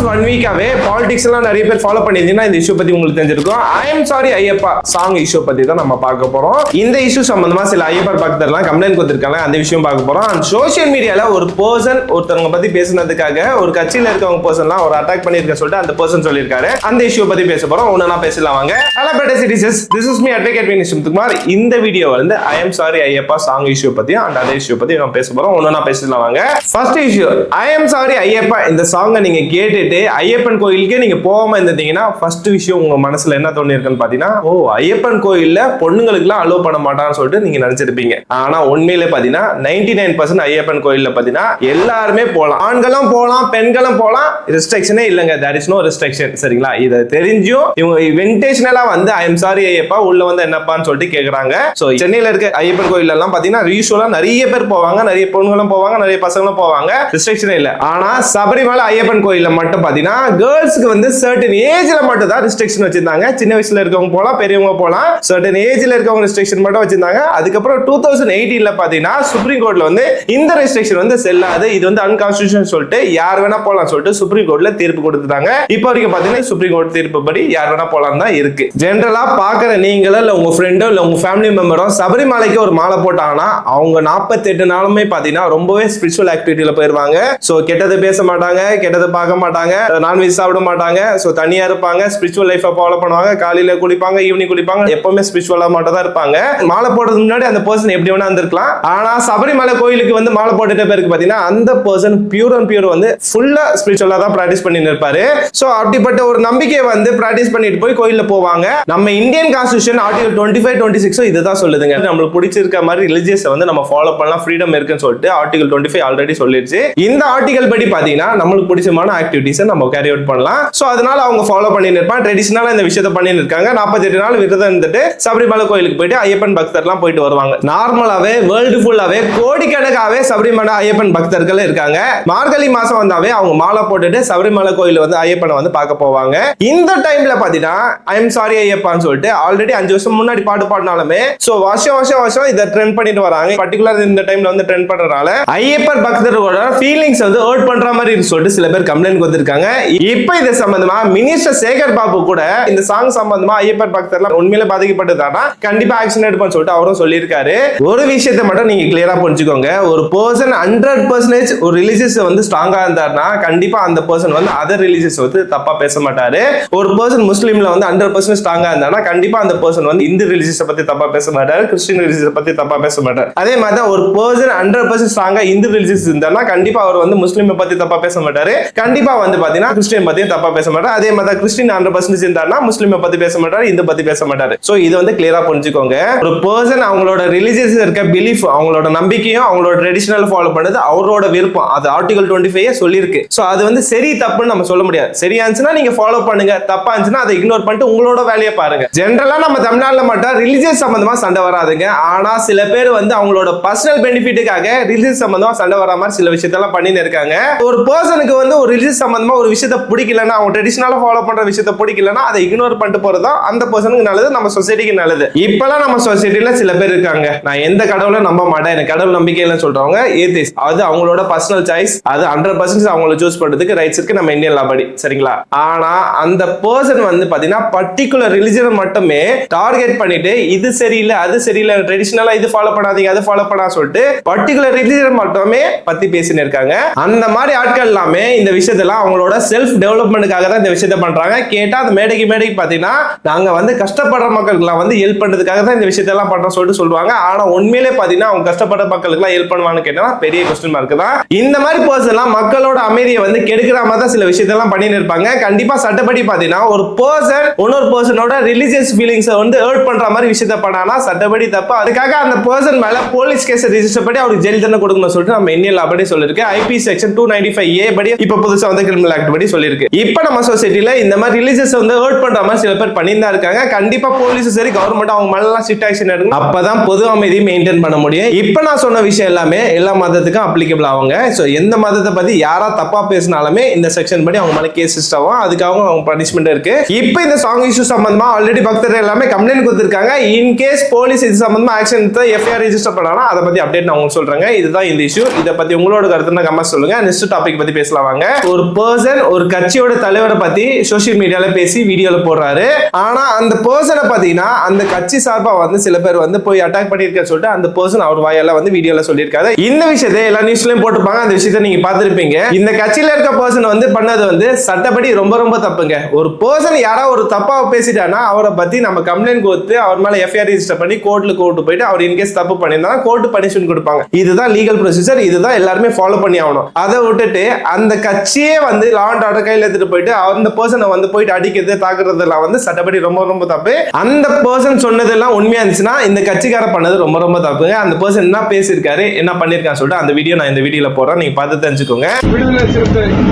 Last 1 வீக்காவே politics எல்லாம் நிறைய பேர் ஃபாலோ பண்ணிருந்தீங்கன்னா இந்த இஷ்யூ பத்தி உங்களுக்கு தெரிஞ்சிருக்கும். I am sorry Ayyappa song issue பத்தி தான் நம்ம பார்க்க போறோம். இந்த இஷ்யூ சம்பந்தமா சில ஐயப்பர் பக்தர்லாம் கம்ப்ளைண்ட் கொடுத்திருக்காங்க. அந்த விஷயம் பார்க்க போறோம். அண்ட் சோஷியல் மீடியால ஒரு பர்சன் ஒருத்தவங்க பத்தி பேசினதுக்காக ஒரு கட்சியில இருக்கவங்க பர்சன்லாம் ஒரு அட்டாக் பண்ணிருக்க சொல்லிட்டு அந்த பர்சன் சொல்லியிருக்காரு. அந்த இஷ்யூ பத்தி பேச போறோம். ஒண்ணா பேசலாம் வாங்க. Hello better citizens, this is me advocate Vinish Muthukumar. இந்த வீடியோ வந்து I am sorry Ayyappa song issue பத்தி அண்ட் அதே இஷ்யூ பத்தி நம்ம பேச போறோம். ஒண்ணா பேசலாம் வாங்க. First issue, I am sorry Ayyappa இந்த சாங்கை நீங்க கேட்டுட்டு ஐயப்பன் கோயிலுக்கு நீங்க போகாம இருந்தீங்கன்னா ஃபர்ஸ்ட் விஷயம் உங்க மனசுல என்ன தோணி இருக்குன்னு பாத்தீங்கன்னா, ஓ ஐயப்பன் கோயில்ல பொண்ணுங்களுக்கு எல்லாம் அலோவ் பண்ண மாட்டான்னு சொல்லிட்டு நீங்க நினைச்சிருப்பீங்க. ஆனா உண்மையிலே பாத்தீங்கன்னா 99% ஐயப்பன் கோயில்ல பாத்தீங்கன்னா எல்லாருமே போலாம். ஆண்களும் போலாம், பெண்களும் போலாம். ரெஸ்ட்ரிக்ஷனே இல்லங்க. There is no restriction. சரிங்களா? இதை தெரிஞ்சும் இவங்க இன்டென்ஷனலா வந்து ஐ எம் சாரி ஐயப்பா உள்ள வந்து என்னப்பான்னு சொல்லிட்டு கேக்குறாங்க. சோ சென்னையில இருக்க ஐயப்பன் கோயில் எல்லாம் பாத்தீங்கன்னா யூசுவலா நிறைய பேர் போவாங்க, நிறைய பொண்ணுங்களும் போவாங்க, நிறைய பசங்களும் போவாங்க. ரெஸ்ட்ரிக்ஷனே இல்ல. ஆனா சபரிமலை ஐயப்பன் கோயில்ல மட்டும் பாத்தீங்கன்னா கேர்ள்ஸ்க்கு வந்து சர்டன் ஏஜ்ல மட்டும் தான் ரெஸ்ட்ரிக்ஷன் வச்சிருந்தாங்க. சின்ன வயசுல இருக்கவங்க போலாம், பெரியவங்க போலாம். சர்டன் ஏஜ்ல இருக்கவங்க ரெஸ்ட்ரிக்ஷன் மட்டும் வச்சிருந்தாங்க. அதுக்கப்புறம் 2018ல பாத்தீங்கன்னா சுப்ரீம் கோர்ட்ல வந்து இந்த ரெஸ்ட்ரிக்ஷன் வந்து செல்லாது, இது வந்து அன்கான்ஸ்டிடியூஷனல் சொல்லிட்டு யார் வேணா போலாம் சொல்லிட்டு சுப்ரீம் கோர்ட்ல தீர்ப்பு கொடுத்துட்டாங்க. இப்போ வரைக்கும் பாத்தீங்கன்னா சுப்ரீம் கோர்ட் தீர்ப்பு படி யார் வேணா போலாம் தான் இருக்கு. ஜெனரலா பாக்குற நீங்களோ இல்ல உங்க ஃப்ரெண்டோ இல்ல உங்க ஃபேமிலி மெம்பரோ சபரிமலைக்கு ஒரு மாலை போட்டாங்கன்னா அவங்க 48 நாளுமே பாத்தீங்கன்னா ரொம்பவே ஸ்பிரிச்சுவல் ஆக்டிவிட்டியில போயிருவாங்க. சோ கெட்டது பேச மாட்டாங்க, கெட்டது பார்க்க மாட்டாங்க, நான்வெஜ் சாப்பிட மாட்டாங்க. சோ தனியா இருப்பாங்க, ஸ்பிரிச்சுவல் லைஃபை ஃபாலோ பண்ணுவாங்க. காலையில குளிப்பாங்க, ஈவினிங் குளிப்பாங்க, எப்பவுமே ஸ்பிரிச்சுவலா மட்டும் தான் இருப்பாங்க. மாலை போடுறதுக்கு முன்னாடி அந்த பர்சன் எப்படி வேணா இருந்திருக்கலாம். ஆனா சபரிமலை கோயிலுக்கு வந்து மாலை போட்டுட்ட பேருக்கு பாத்தீங்கன்னா அந்த பர்சன் பியூர் அண்ட் பியூர் வந்து ஃபுல்லா ஸ்பிரிச்சுவலா தான் பிராக்டிஸ் பண்ணிட்டு இருப்பாரு. சோ அப்படிப்பட்ட ஒரு நம்பிக்கையை வந்து பிராக்டிஸ் பண்ணிட்டு போய் கோயில்ல போவாங்க. நம்ம இந்தியன் கான்ஸ்டிடியூஷன் ஆர்டிகல் 25, 26 இதுதான் சொல்லுதுங்க. நம்மளுக்கு பிடிச்சிருக்க மாதிரி ரிலிஜியஸ் வந்து நம்ம ஃபாலோ பண்ணலாம், ஃப்ரீடம் இருக்குன்னு சொல்லிட்டு ஆர்டிகல் 25 ஆல்ரெடி சொல்லிடுச்சு. இந்த ஆர்டிகல் படி பாத்தீங்கன்னா நம்மளுக்கு பிடிச்சமான ஆக்டிவிட்டிஸ் நம்ம கேரி அவுட் பண்ணலாம். சோ அதனால அவங்க ஃபாலோ பண்ணிட்டு இருப்பாங்க. ட்ரெடிஷனலா இந்த விஷயத்தை பண்ணிட்டு இருக்காங்க. 48 நாள் விரதம் இருந்துட்டு சபரிமலை கோயிலுக்கு போயிட்டு ஐயப்பன் பக்தர்லாம் போயிட்டு வருவாங்க. நார்மலாவே வேர்ல்டு ஃபுல்லாவே கோடிக்கணக்காவே சபரிமலை ஐயப்பன் பக்தர்கள் இருக்காங்க. மார்கழி மாசம் வந்தாவே அவங்க மாலை போட்டுட்டு சபரிமலை கோயில் வந்து ஐயப்பனை வந்து பார்க்க போவாங்க. இந்த டைம்ல பாத்தீங்கன்னா ஐ எம் சாரி ஐயப்பான்னு சொல்லிட்டு ஆல்ரெடி 5 வருஷம் முன்னாடி பாட்டு பாடினாலுமே சோ வருஷம் இதை ட்ரெண்ட் பண்ணிட்டு வராங்க. பர்டிகுலர் இந்த டைம்ல வந்து ட்ரெண்ட் பண்றதுனால ஐயப்பர் பக்தர்களோட ஃபீலிங்ஸ் வந்து ஹர்ட் பண்ற மாதிரி சொல்லிட்டு சில பேர் கம்ப்ளைண்ட் கொடுத்திருக்காங்க. இப்போ இது சம்பந்தமா மினிஸ்டர் சேகர் பாபு கூட இந்த சாங் சம்பந்தமா ஐயப்பர் பக்தர்லாம் உண்மையிலே பாதிக்கப்பட்டதானா கண்டிப்பா ஆக்ஷன் எடுப்பான்னு சொல்லிட்டு அவரும் சொல்லியிருக்காரு. ஒரு விஷயத்தை மட்டும் நீங்க கிளியரா புரிஞ்சுக்கோங்க. ஒரு பர்சன் 100% ஒரு ரிலீஜியஸ் வந்து ஸ்ட்ராங்கா இருந்தாருன்னா கண்டிப்பா அந்த பர்சன் வந்து அதர் ரிலீஜியஸ் வந்து தப்பா பேச மாட்டாரு. ஒரு பர்சன் முஸ்லீம்ல வந்து 100% ஸ்ட்ராங்கா இருந்தாருன்னா கண்டிப்பா அந்த பர்சன் வந்து இந்து ரிலீஜியஸ் பத்தி தப்பா பேச மாட்டாரு, கிறிஸ்டியன் ரிலீஜியஸ் பத்தி தப்பா பேச மாட்டாரு. அதே மாதிரி தான் ஒரு பர்சன் 100% ஸ்ட்ராங்கா இந்து ரிலீஜியஸ் இருந்தாருன்னா கண்டிப்பா அவர் வந்து முஸ்லீம் பத்தி தப்பா பேச மாட்டாரு, கண்டிப்பா வந்து பாத்தீங்கன்னா கிறிஸ்டியன் பத்தி தப்பா பேச மாட்டாரு. அதே மாதிரி கிறிஸ்டியன் 100% இருந்தாருன்னா முஸ்லீம் பத்தி பேச மாட்டாரு, இந்து பத்தி பேச மாட்டாரு. சோ இது வந்து கிளியரா புரிஞ்சுக்கோங்க. ஒரு பர்சன் அவங்களோட ரிலீஜியஸ் இருக்க பிலீஃப், அவங்களோட நம்பிக்கையும் அவங்களோட ட்ரெடிஷனல் ஃபாலோ பண்ணது அவரோட விருப்பம். அது ஆர்டிகல் 25 சொல்லியிருக்கு. சோ அது வந்து சரி தப்புன்னு நம்ம சொல்ல முடியாது. சரியா இருந்துச்சுன்னா நீங்க ஃபாலோ பண்ணுங்க, தப்பா இருந்துச்சுன்னா அதை இக்னோர் பண்ணிட்டு உங்களோட வேலையை பாருங்க. ஜெனரலா நம்ம தமிழ்நாட்டுல மட்டும் ரிலீஜியஸ் சம்பந்தமா சண்டை வராதுங்க. ஆனா சில பேர் வந்து அவங்களோட பர்சனல் பெனிஃபிட்டுக்காக ரிலீஜியஸ் சம்பந்தமா சண்டை வரா மாதிரி சில விஷயத்தெல்லாம் பண்ணிட்டு இருக்காங்க. ஒரு பர்சனுக்கு வந்து ஒரு ரிலீஜியஸ் சம்பந்தமா ஒரு விஷயத்தை பிடிக்கலன்னா, அவங்க ட்ரெடிஷனலா ஃபாலோ பண்ற விஷயத்தை பிடிக்கலன்னா அதை இக்னோர் பண்ணிட்டு போறதா அந்த பர்சனுக்கு நல்லது, நம்ம சொசைட்டிக்கு நல்லது. இப்பெல்லாம் நம்ம சொசைட்டில சில பேர் இருக்காங்க, நான் எந்த கடவுளை நம்ப மாட்டேன், எனக்கு கடவுள் நம்பிக்கை இல்லைன்னு சொல்றவங்க ஏத்திஸ்ட். அது அவங்களோட பர்சனல் சாய்ஸ். அது 100% அவங்களை சூஸ் பண்றதுக்கு ரைட்ஸ் இருக்கு நம்ம இந்தியன் லா படி. சரிங்களா? ஆனா அந்த பர்சன் வந்து பாத்தீங்கன்னா பர்டிகுலர் ரிலிஜன் மட்டுமே டார்கெட் பண்ணிட்டு இது சரியில்லை, அது சரியில்லை, ட்ரெடிஷனலா இது ஃபாலோ பண்ணாதீங்க, அது ஃபாலோ பண்ணா சொல்லிட்டு பர்டிகுலர் ரிலிஜன் மட்டுமே பத்தி பேசின்னு இருக்காங்க. அந்த மாதிரி ஆட்கள் எல்லாமே இந்த விஷயத்தெல்லாம் அவங்களோட செல்ஃப் டெவலப்மெண்ட்டுக்காக தான் இந்த விஷயத்தை பண்றாங்க. கேட்டா அந்த மேடைக்கு பாத்தீங்கன்னா நாங்க வந்து கஷ்டப்படுற மக்களுக்கு வந்து ஹெல்ப் பண்றதுக்காக தான் இந்த விஷயத்தெல்லாம் பண்றோம் சொல்லிட்டு சொல்லுவாங்க. ஆனா உண்மையிலே பாத்தீங்கன்னா அவங்க கஷ்டப்படுற மக்களுக்கு ஹெல்ப் பண்ணுவான்னு கேட்டா பெரிய क्वेश्चन மார்க் தான். இந்த மாதிரி பர்சன்லாம் மக்களோட அமைதியை வந்து கெடுக்கிற மாதிரி தான் சில விஷயத்தெல்லாம் பண்ணிட்டு இருப்பாங்க. கண்டிப்பா சட்டப்படி பாத்தீங்கன்னா ஒரு பர்சன் இன்னொரு பர்சனோட ரிலிஜியஸ் ஃபீலிங்ஸை வந்து ஹர்ட் பண்ற மாதிரி விஷயத்தை பண்ணானா சட்டப்படி தப்பு. அதுக்காக அந்த பர்சன் மேல போலீஸ் கேஸ் ரெஜிஸ்டர் பண்ணி அவருக்கு ஜெயில் தண்டனை கொடுக்கணும்னு சொல்லிட்டு நம்ம இந்தியன் லா படி சொல்லிருக்கு. ஐபி செக்ஷன் 295A படி இப்ப புதுசா வந்து கிரிமினல் ஆக்ட் படி சொல்லிருக்கு. இப்ப நம்ம சொசைட்டில இந்த மாதிரி ரிலிஜியஸ் வந்து ஹர்ட் பண்ற மாதிரி சில பேர் பண்ணிட்டு தான் இருக்காங்க. கண்டிப்பா போலீஸ் சரி கவர்மெண்ட் அவங்க மேல ஸ்ட்ரிக்ட் ஆக்ஷன் எடுக்கணும். அப்பதான் பொது அமைதி மெயின்டைன் பண்ண முடியும். இப்ப நான் சொன்ன விஷயம் எல்லாமே எல்லா மதத்துக்கும் அப்ளிகபிள் ஆகுங்க. சோ எந்த மதத்தை பத்தி யாரா தப்பா பேசினாலுமே இந்த செக்ஷன் படி அவங்க மேல கேஸ் ரிஜிஸ்டர் ஆகும். அதுக்காக அவங்க பனிஷ்மெண்ட் இருக்கு. இப்போ இந்த சாங் இஷ்யூ சம்பந்தமா ஆல்ரெடி பக்தர்கள் எல்லாமே கம்ப்ளைண்ட் கொடுத்திருக்காங்க. இன் கேஸ் போலீஸ் இது சம்பந்தமா ஆக்ஷன் எடுத்து எஃப்ஐஆர் ரெஜிஸ்டர் பண்ணானா அதை பத்தி அப்டேட் நான் உங்களுக்கு சொல்றேன். இதுதான் இந்த இஷ்யூ. இதை பத்தி உங்களோட கருத்துனா கமெண்ட் சொல்லுங்க. நெக்ஸ்ட் டாபிக் பத்தி பேசலாம் வாங்க. ஒரு பர்சன் ஒரு கட்சியோட தலைவரை பத்தி சோசியல் மீடியால பேசி வீடியோல போடுறாரு. ஆனா அந்த பர்சனை பாத்தீங்கன்னா அந்த கட்சி சார்பா வந்து சில பேர் வந்து போய் அட்டாக் பண்ணிருக்க சொல்லிட்டு அந்த பர்சன் அவர் வாயால வந்து வீடியோல சொல்லியிருக்காரு. இந்த விஷயத்தை எல்லா நியூஸ்லயும் போட்டுப்பாங்க. அந்த விஷயத்தை நீங்க பார்த்திருப்பீங்க. இந்த கட்சியில இருக்க பர்சன் வந்து பண்ணது வந்து சட்டப்படி ரொம்ப ரொம்ப தப்புங்க. ஒரு பர்சன் யாரா ஒரு தப்பா பேசிட்டானா அவரை பத்தி நம்ம கம்ப்ளைண்ட் கொடுத்து அவர் மேல எஃப்ஐஆர் ரெஜிஸ்டர் பண்ணி கோர்ட்ல கூட்டு போயிட்டு அவர் இன்கேஸ் தப்பு பண்ணியிருந்தா கோர்ட் பனிஷ்மெண்ட் கொடுப்பாங்க. இதுதான் லீகல் ப்ரொசீஜர். இதுதான் எல்லாருமே ஃபாலோ பண்ணி ஆகணும். அதை விட்டுட்டு அந்த கட்சியே வந்து லா அண்ட் ஆர்டர் கையில் எடுத்துட்டு போயிட்டு அந்த பர்சனை வந்து போயிட்டு அடிக்கிறது தாக்குறதுலாம் வந்து சட்டப்படி ரொம்ப ரொம்ப தப்பு. அந்த பர்சன் சொன்னதெல்லாம் உண்மையா இருந்துச்சுன்னா இந்த கட்சிக்கார பண்ணது ரொம்ப ரொம்ப தப்பு. அந்த பர்சன் என்ன பேசியிருக்காரு என்ன பண்ணிருக்கான்னு சொல்லிட்டு அந்த வீடியோ நான் இந்த வீடியோல போடுறேன். நீங்க பார்த்து தெரிஞ்சுக்கோங்க. விடுதலை சிறுத்தை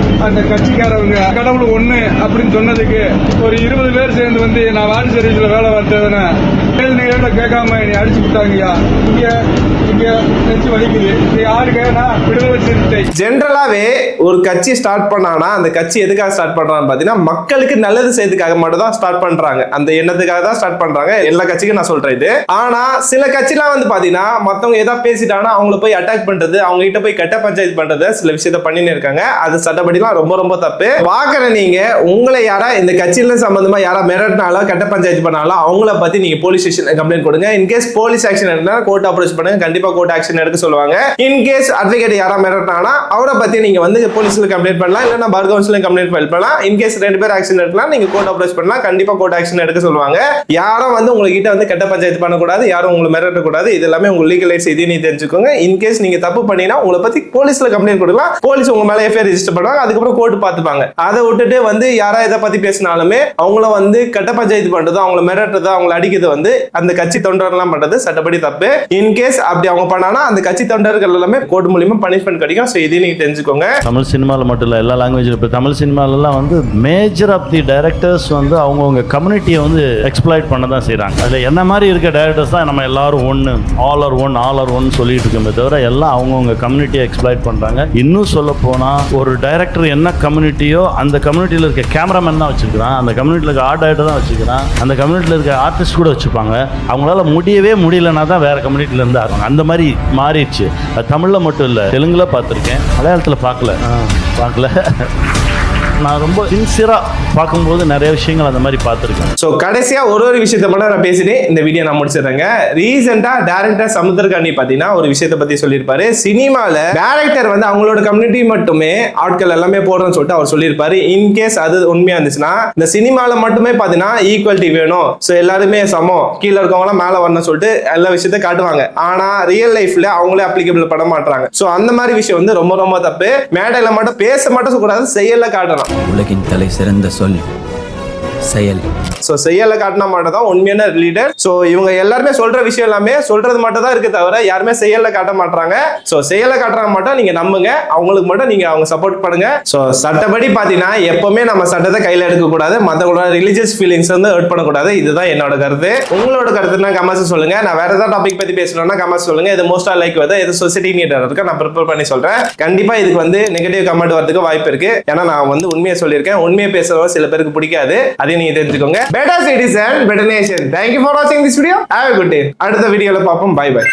அந்த கட்சிக்காரவங்க கடவுள் ஒண்ணு அப்படின்னு சொன்னதுக்கு ஒரு 20 பேர் சேர்ந்து வந்து நான் வாடி சர்வீஸ்ல வேலை பார்த்தவன கேள்வி கேட்காம நீ அடிச்சு விட்டாங்கய்யா. இங்க நெஞ்சு வலிக்குது. யாருக்குன்னா விடுதலை சிறுத்தை. ஜென்ரலாவே ஒரு கட்சி ஸ்டார்ட் பண்ணானா அந்த கட்சி எதுக்காக ஸ்டார்ட் பண்றான்னு பாத்தீங்கன்னா மக்களுக்கு நல்லது செய்யறதுக்காக மட்டும் தான் ஸ்டார்ட் பண்றாங்க. அந்த எண்ணத்துக்காக தான் ஸ்டார்ட் பண்றாங்க. எல்லா கட்சிக்கும் நான் சொல்றேன் இது. ஆனா சில கட்சிலாம் வந்து பாத்தீங்கன்னா மத்தவங்க ஏதாவது பேசிட்டாங்கன்னா அவங்கள போய் அட்டாக் பண்றது அவங்க கிட்ட போய் கட்ட பஞ்சாயத்து பண்றது சில விஷயத்த பண்ணின்னு இருக்காங்க. அது சட்டப்படிலாம் ரொம்ப ரொம்ப தப்பு. பாக்குற நீங்க உங்களை யாரா இந்த கட்சியில சம்பந்தமா யாரா மிரட்டினாலும் கட்ட பஞ்சாயத்து பண்ணாலும் அவங்கள பத்தி நீங்க போலீஸ் ஸ்டேஷன்ல கம்ப்ளைண்ட் கொடுங்க. இன்கேஸ் போலீஸ் ஆக்ஷன் எடுத்தா கோர்ட் அப்ரோச் பண்ணுங்க. கண்டிப்பா கோர்ட் ஆக்ஷன் எடுக்க சொல்லுவாங்க. இன்கேஸ் அட்வொகேட் யாரா மிரட்டினானா அவரை பத்தி நீங்க வந்து போலீஸ்ல கம்ப்ளைண்ட் பண்ணலாம். இல்லனா பார் கவுன்சில்ல கம்ப்ளைண்ட் ஃபைல் பண்ணலாம். இன்கேஸ் 2 பேர் ஆக்ஷன் எடுக்கலாம் நீங்க கோர்ட் அப்ரோச் பண்ணலாம். கண்டிப்பா கோர்ட் ஆக்ஷன் எடுக்க சொல்லுவாங்க. யாரும் வந்து உங்ககிட்ட வந்து கட்ட பஞ்சாயத்து பண்ணக்கூடாது. யாரும் உங்களை மிரட்ட கூடாது. இது எல்லாமே உங்க லீகல் ரைட்ஸ் இதை நீ தெரிஞ்சுக்கோங்க. இன்கேஸ் நீங்க தப்பு பண்ணீங்கன்னா உங்களை பத்தி போலீஸ்ல கம்ப்ளைண்ட் கொடுக்கலாம். போலீஸ் உங்க மேல எஃப்ஐஆர் ரெஜிஸ்டர் பண்ணுவாங்க. அதுக்கப்புறம் கோர்ட் பார்த்துப்பாங்க. அதை விட்டுட்டு வந்து யாரா இதை பத்தி பேசினாலுமே அவங்கள வந்து கட்ட பஞ்சாயத்து பண்றது அவங்களை மிரட்டுறது அவங்களை அடிக்கிறது வந்து அந்த கட்சி தொண்டர்லாம் பண்றது சட்டப்படி தப்பு. இன்கேஸ் அப்படி அவங்க பண்ணானா அந்த கட்சி தொண்டர்கள் எல்லாமே கோர்ட் மூலமா பனிஷ்மெண்ட் கிடைக்கும். சோ இதை நீங்க தெரிஞ்சுக்கோங்க. தமிழ் சினிமாவில் மட்டும் இல்லை எல்லா லாங்குவேஜில் இப்போ தமிழ் சினிமாலெல்லாம் வந்து மேஜர் ஆஃப் தி டைரக்டர்ஸ் வந்து அவங்கவுங்க கம்யூனிட்டியை வந்து எக்ஸ்ப்ளாய்ட் பண்ண தான் செய்கிறாங்க. அதில் என்ன மாதிரி இருக்க டைரக்டர்ஸ் தான் நம்ம எல்லாரும் ஒன்று ஆல் ஆர் ஒன் சொல்லிட்டு இருக்கோமே தவிர எல்லாம் அவங்கவுங்க கம்யூனிட்டியை எக்ஸ்ப்ளாய்ட் பண்ணுறாங்க. இன்னும் சொல்ல போனால் ஒரு டைரக்டர் என்ன கம்யூனிட்டியோ அந்த கம்யூனிட்டியில் இருக்க கேமராமேன் தான் வச்சுருக்கிறான். அந்த கம்யூனிட்டியில் இருக்க ஆர்ட் டைரக்டர் தான் வச்சுக்கிறான். அந்த கம்யூனிட்டியில் இருக்க ஆர்டிஸ்ட் கூட வச்சுப்பாங்க. அவங்களால முடியவே முடியலன்னா தான் வேறு கம்யூனிட்டியில் இருந்து ஆடுவாங்க. அந்த மாதிரி மாறிடுச்சு. அது தமிழில் மட்டும் இல்லை தெலுங்குல பார்த்துருக்கேன். மலையாளத்தில் பார்க்கல. நான் ரொம்ப சின்சியராக பார்க்கும்போது நிறைய விஷயங்கள் அந்த மாதிரி பார்த்துருக்கேன். ஸோ கடைசியாக ஒரு விஷயத்த மட்டும் நான் பேசிட்டு இந்த வீடியோ நான் முடிச்சிடுறேங்க. ரீசெண்டாக டேரக்டர் சமுத்திரகாண்டி பார்த்தீங்கன்னா ஒரு விஷயத்தை பற்றி சொல்லியிருப்பாரு. சினிமாவில் டேரக்டர் வந்து அவங்களோட கம்யூனிட்டி மட்டுமே ஆட்கள் எல்லாமே போடுறோன்னு சொல்லிட்டு அவர் சொல்லியிருப்பாரு. இன்கேஸ் அது உண்மையாக இருந்துச்சுன்னா இந்த சினிமாவில் மட்டுமே பார்த்தீங்கன்னா ஈக்குவலிட்டி வேணும். ஸோ எல்லாருமே சமம் கீழே இருக்கவங்களாம் மேலே வரணும்னு சொல்லிட்டு எல்லா விஷயத்த காட்டுவாங்க. ஆனால் ரியல் லைஃப்ல அவங்களே அப்ளிகபிள் பண்ண மாட்டாங்க. ஸோ அந்த மாதிரி விஷயம் வந்து ரொம்ப ரொம்ப தப்பு. மேடையில் மட்டும் பேச மட்டும் சொல்லக்கூடாது, செயல்ல காட்டணும். உலகின் தலை சிறந்த சொல் செயல். சோ செயல்ல காட்டினா மட்டும் தான் உண்மையான லீடர். சோ இவங்க எல்லாருமே சொல்ற விஷயம் எல்லாமே சொல்றது மட்டும் தான் இருக்கு தவிர யாருமே செயல்ல காட்ட மாட்டாங்க. சோ செயல்ல காட்டுறாங்க மட்டும் நீங்க நம்புங்க. அவங்களுக்கு மட்டும் நீங்க அவங்க சப்போர்ட் பண்ணுங்க. சோ சட்டப்படி பாத்தீங்கன்னா எப்பவுமே நம்ம சட்டத்தை கையில எடுக்க கூடாது. மத்தவங்களோட ரிலிஜியஸ் ஃபீலிங்ஸ் வந்து ஹர்ட் பண்ணக்கூடாது. இதுதான் என்னோட கருத்து. உங்களோட கருத்துனா கமெண்ட்ஸ் சொல்லுங்க. நான் வேற ஏதாவது டாபிக் பத்தி பேசணும்னா கமெண்ட்ஸ் சொல்லுங்க. இது மோஸ்டா லைக் வருது இது சொசைட்டி நீடா இருக்கு. நான் ப்ரிப்பேர் பண்ணி சொல்றேன். கண்டிப்பா இதுக்கு வந்து நெகட்டிவ் கமெண்ட் வரதுக்கு வாய்ப்பு இருக்கு. ஏன்னா நான் வந்து உண்மையை சொல்லியிருக்கேன். உண்மையை பேசுறவங்க சில பேருக்கு பிடிக்காது. அதையும் நீங்க தெரிஞ்சுக்கோங்க. Better citizen, better nation. Thank you for watching this video. Have a good day. அடுத்த வீடியோல பார்ப்போம். Bye bye.